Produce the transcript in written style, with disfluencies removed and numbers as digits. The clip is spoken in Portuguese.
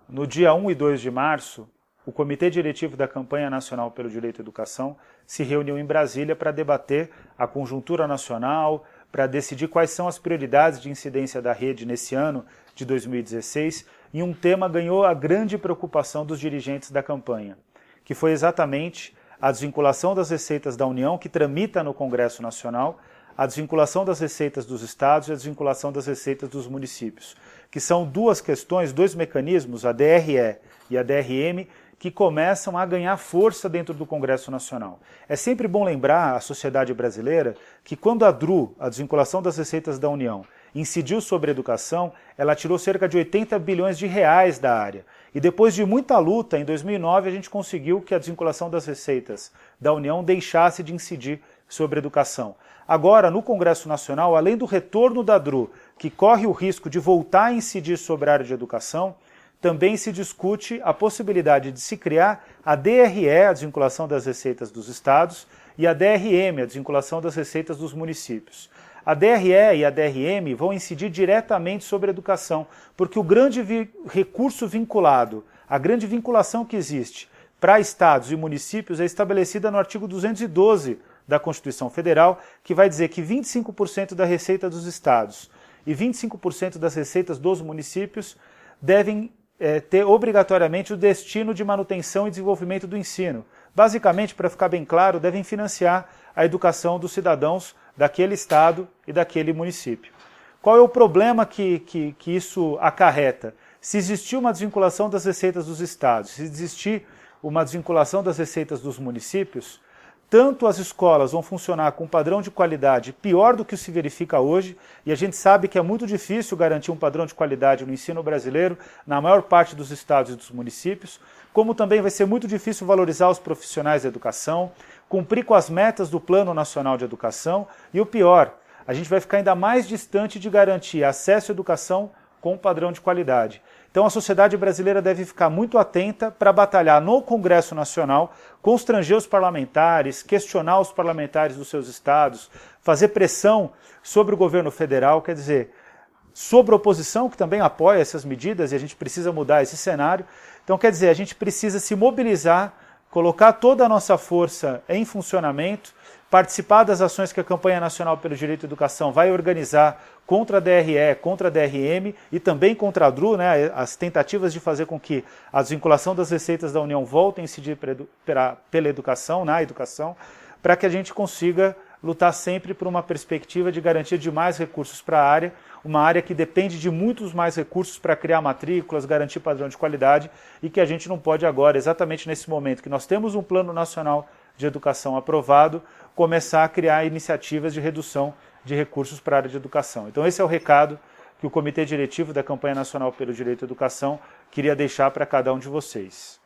No dia 1 e 2 de março, o Comitê Diretivo da Campanha Nacional pelo Direito à Educação se reuniu em Brasília para debater a conjuntura nacional, para decidir quais são as prioridades de incidência da rede nesse ano de 2016, e um tema ganhou a grande preocupação dos dirigentes da campanha, que foi exatamente a desvinculação das receitas da União, que tramita no Congresso Nacional, a desvinculação das receitas dos estados e a desvinculação das receitas dos municípios, que são duas questões, dois mecanismos, a DRE e a DRM, que começam a ganhar força dentro do Congresso Nacional. É sempre bom lembrar à sociedade brasileira que quando a DRU, a desvinculação das receitas da União, incidiu sobre a educação, ela tirou cerca de 80 bilhões de reais da área. E depois de muita luta, em 2009, a gente conseguiu que a desvinculação das receitas da União deixasse de incidir sobre a educação. Agora, no Congresso Nacional, além do retorno da DRU, que corre o risco de voltar a incidir sobre a área de educação, também se discute a possibilidade de se criar a DRE, a desvinculação das receitas dos estados, e a DRM, a desvinculação das receitas dos municípios. A DRE e a DRM vão incidir diretamente sobre a educação, porque o grande recurso vinculado, a grande vinculação que existe para estados e municípios é estabelecida no artigo 212 da Constituição Federal, que vai dizer que 25% da receita dos estados e 25% das receitas dos municípios devem ter obrigatoriamente o destino de manutenção e desenvolvimento do ensino. Basicamente, para ficar bem claro, devem financiar a educação dos cidadãos daquele estado e daquele município. Qual é o problema que isso acarreta? Se existir uma desvinculação das receitas dos estados, se existir uma desvinculação das receitas dos municípios, tanto as escolas vão funcionar com um padrão de qualidade pior do que se verifica hoje, e a gente sabe que é muito difícil garantir um padrão de qualidade no ensino brasileiro na maior parte dos estados e dos municípios, como também vai ser muito difícil valorizar os profissionais da educação, cumprir com as metas do Plano Nacional de Educação, e o pior, a gente vai ficar ainda mais distante de garantir acesso à educação com um padrão de qualidade. Então a sociedade brasileira deve ficar muito atenta para batalhar no Congresso Nacional, constranger os parlamentares, questionar os parlamentares dos seus estados, fazer pressão sobre o governo federal, quer dizer, sobre a oposição, que também apoia essas medidas, e a gente precisa mudar esse cenário. Então, quer dizer, a gente precisa se mobilizar, colocar toda a nossa força em funcionamento, participar das ações que a Campanha Nacional pelo Direito à Educação vai organizar contra a DRE, contra a DRM e também contra a DRU, né, as tentativas de fazer com que a desvinculação das receitas da União voltem a incidir pela educação, na educação, para que a gente consiga lutar sempre por uma perspectiva de garantia de mais recursos para a área, uma área que depende de muitos mais recursos para criar matrículas, garantir padrão de qualidade, e que a gente não pode agora, exatamente nesse momento que nós temos um Plano Nacional de Educação aprovado, começar a criar iniciativas de redução de recursos para a área de educação. Então esse é o recado que o Comitê Diretivo da Campanha Nacional pelo Direito à Educação queria deixar para cada um de vocês.